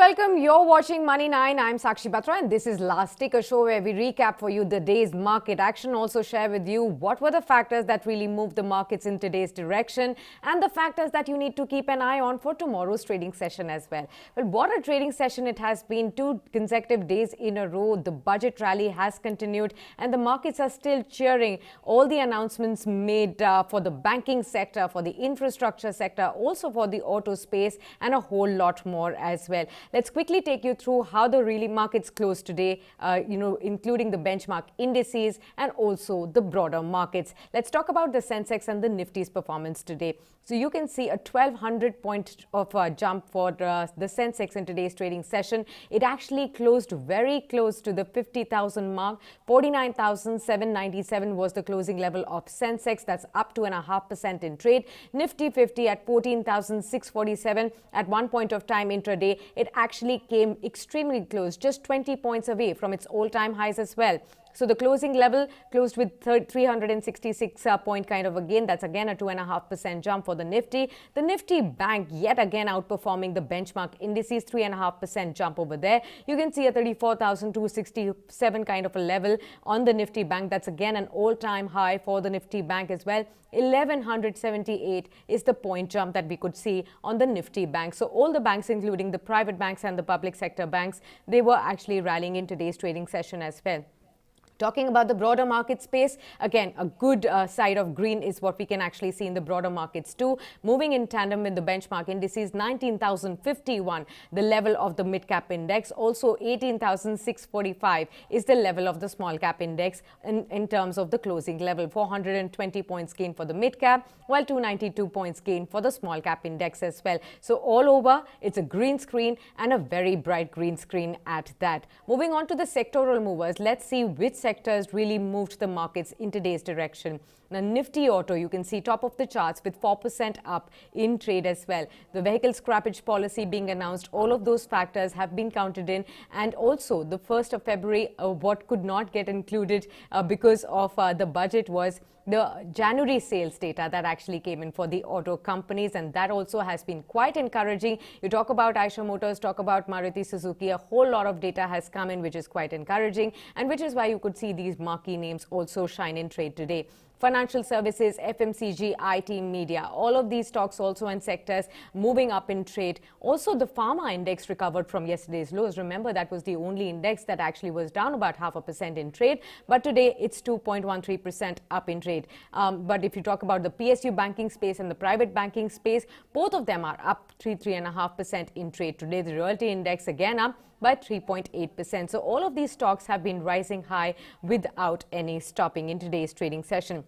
welcome. You're watching Money9. I'm Sakshi, Batra, and this is Last Tick, a show where we recap for you the day's market action. Also share with you what were the factors that really moved the markets in today's direction and the factors that you need to keep an eye on for tomorrow's trading session as well. Well, what a trading session it has been. 2 consecutive days in a row. The budget rally has continued and the markets are still cheering all the announcements made for the banking sector, for the infrastructure sector, also for the auto space and a whole lot more as well. Let's quickly take you through how the really markets closed today, including the benchmark indices and also the broader markets. Let's talk about the Sensex and the Nifty's performance today. So you can see a 1200 point of jump for the Sensex in today's trading session. It actually closed very close to the 50,000 mark. 49,797 was the closing level of Sensex. That's up 2.5% in trade. Nifty 50 at 14,647 at one point of time intraday. It actually came extremely close, just 20 points away from its all-time highs as well. So the closing level closed with 366 point kind of a gain. That's again a 2.5% jump for the Nifty. The Nifty Bank yet again outperforming the benchmark indices, 3.5% jump over there. You can see a 34,267 kind of a level on the Nifty Bank. That's again an all-time high for the Nifty Bank as well. 1178 is the point jump that we could see on the Nifty Bank. So all the banks, including the private banks and the public sector banks, they were actually rallying in today's trading session as well. Talking about the broader market space, again, a good side of green is what we can actually see in the broader markets too. Moving in tandem with the benchmark indices, 19,051, the level of the mid-cap index. Also, 18,645 is the level of the small-cap index in terms of the closing level. 420 points gain for the mid-cap, while 292 points gain for the small-cap index as well. So all over, it's a green screen and a very bright green screen at that. Moving on to the sectoral movers, let's see which sectors really moved the markets in today's direction. Now, Nifty Auto, you can see top of the charts with 4% up in trade as well. The vehicle scrappage policy being announced, all of those factors have been counted in. And also the 1st of February, what could not get included because of the budget was the January sales data that actually came in for the auto companies, and that also has been quite encouraging. You talk about Eicher Motors, talk about Maruti Suzuki, a whole lot of data has come in, which is quite encouraging, and which is why you could see these marquee names also shine in trade today. Financial services, FMCG, IT, media, all of these stocks also in sectors moving up in trade. Also, the pharma index recovered from yesterday's lows. Remember, that was the only index that actually was down about 0.5% in trade. But today, it's 2.13% up in trade. But if you talk about the PSU banking space and the private banking space, both of them are up 3.5% in trade. Today, the realty index again up by 3.8%. So all of these stocks have been rising high without any stopping in today's trading session.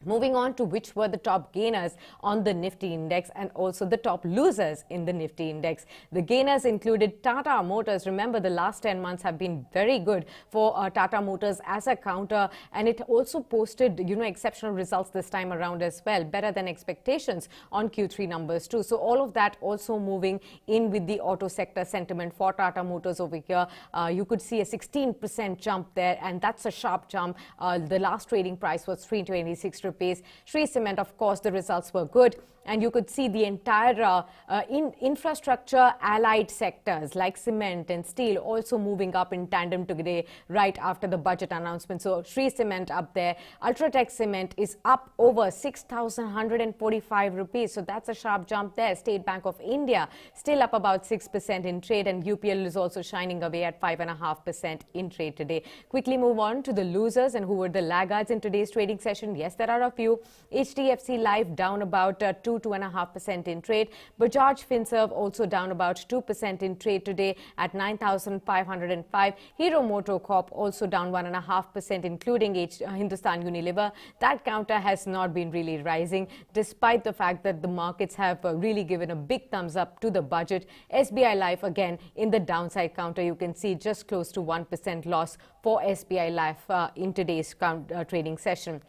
Moving on to which were the top gainers on the Nifty index and also the top losers in the Nifty index. The gainers included Tata Motors. Remember, the last 10 months have been very good for Tata Motors as a counter, and it also posted, exceptional results this time around as well, better than expectations on Q3 numbers too. So all of that also moving in with the auto sector sentiment for Tata Motors over here. You could see a 16% jump there, and that's a sharp jump. The last trading price was 326 rupees. Shree Cement, of course, the results were good. And you could see the entire infrastructure allied sectors like cement and steel also moving up in tandem today right after the budget announcement. So Shree Cement up there. Ultratech Cement is up over 6,145 rupees. So that's a sharp jump there. State Bank of India still up about 6% in trade, and UPL is also shining away at 5.5% in trade today. Quickly move on to the losers and who were the laggards in today's trading session. Yes, there are a few. HDFC Life down about 2.5% in trade. Bajaj Finserv also down about 2% in trade today at 9,505. Hero MotoCorp also down 1.5%, including Hindustan Unilever. That counter has not been really rising, despite the fact that the markets have really given a big thumbs up to the budget. SBI Life again in the downside counter. You can see just close to 1% loss for SBI Life in today's trading session.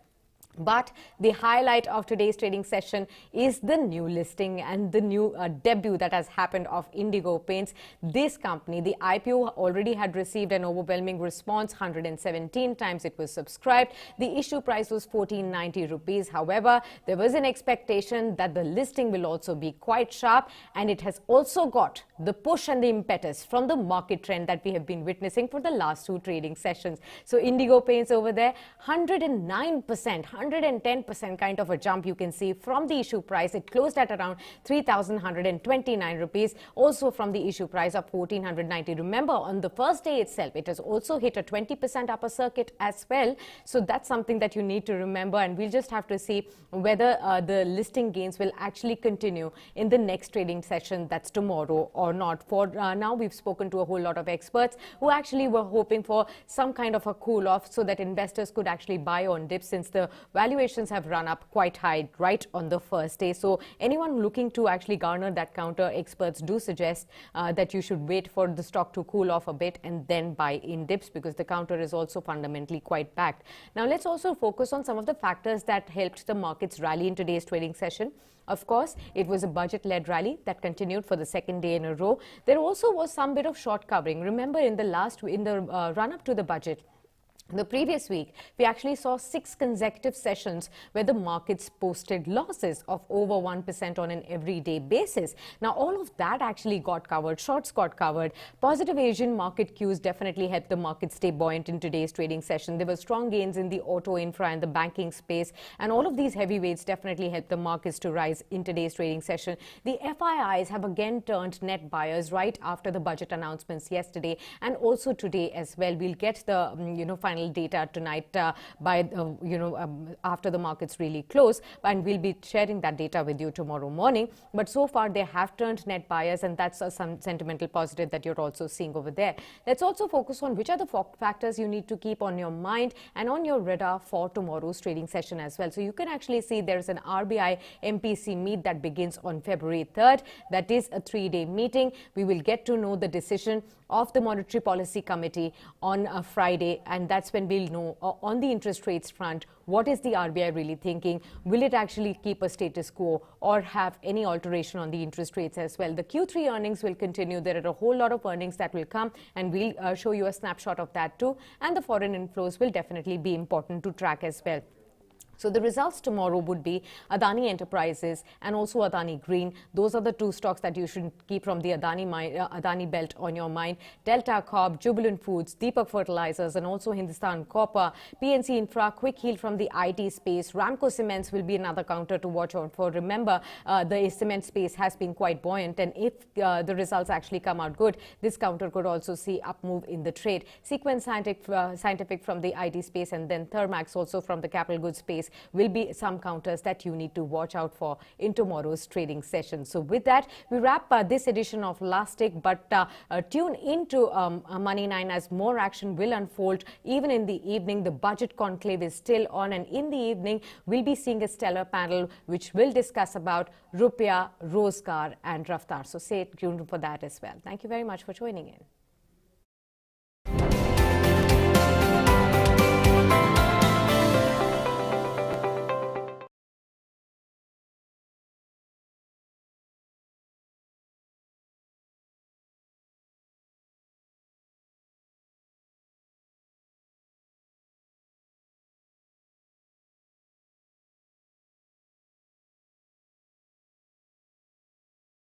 But the highlight of today's trading session is the new listing and the new debut that has happened of Indigo Paints. This company, the IPO already had received an overwhelming response. 117 times it was subscribed. The issue price was 1490 rupees. However, there was an expectation that the listing will also be quite sharp, and it has also got the push and the impetus from the market trend that we have been witnessing for the last two trading sessions. So Indigo Paints over there, 109%, 110% kind of a jump you can see from the issue price. It closed at around 3,129 rupees. Also from the issue price of 1,490. Remember, on the first day itself, it has also hit a 20% upper circuit as well. So that's something that you need to remember, and we'll just have to see whether the listing gains will actually continue in the next trading session, that's tomorrow, or not. For now, we've spoken to a whole lot of experts who actually were hoping for some kind of a cool off so that investors could actually buy on dips, since the valuations have run up quite high right on the first day. So anyone looking to actually garner that counter, experts do suggest that you should wait for the stock to cool off a bit and then buy in dips, because the counter is also fundamentally quite backed. Now let's also focus on some of the factors that helped the markets rally in today's trading session. Of course, it was a budget-led rally that continued for the second day in a row. There also was some bit of short covering. Remember, in the run-up to the budget, the previous week, we actually saw 6 consecutive sessions where the markets posted losses of over 1% on an everyday basis. Now, all of that actually got covered. Shorts got covered. Positive Asian market cues definitely helped the market stay buoyant in today's trading session. There were strong gains in the auto, infra, and the banking space. And all of these heavyweights definitely helped the markets to rise in today's trading session. The FIIs have again turned net buyers right after the budget announcements yesterday, and also today as well. We'll get the final data tonight after the markets really close, and we'll be sharing that data with you tomorrow morning. But so far they have turned net buyers, and that's some sentimental positive that you're also seeing over there. Let's also focus on which are the factors you need to keep on your mind and on your radar for tomorrow's trading session as well. So you can actually see there's an RBI MPC meet that begins on February 3rd. That is a 3-day meeting. We will get to know the decision of the Monetary Policy Committee on a Friday, and that's when we'll know on the interest rates front, what is the RBI really thinking? Will it actually keep a status quo or have any alteration on the interest rates as well? The Q3 earnings will continue. There are a whole lot of earnings that will come, and we'll show you a snapshot of that too. And the foreign inflows will definitely be important to track as well. So the results tomorrow would be Adani Enterprises and also Adani Green. Those are the two stocks that you should keep from the Adani belt on your mind. Delta Corp, Jubilant Foods, Deepak Fertilizers, and also Hindustan Copper. PNC Infra, quick heal from the IT space. Ramco Cements will be another counter to watch out for. Remember, the cement space has been quite buoyant, and if the results actually come out good, this counter could also see up move in the trade. Sequence Scientific from the IT space, and then Thermax also from the capital goods space will be some counters that you need to watch out for in tomorrow's trading session. So with that, we wrap this edition of Last Take, but tune into Money9 as more action will unfold. Even in the evening, the budget conclave is still on, and in the evening, we'll be seeing a stellar panel which will discuss about Rupiah, Rozgar and Raftar. So stay tuned for that as well. Thank you very much for joining in.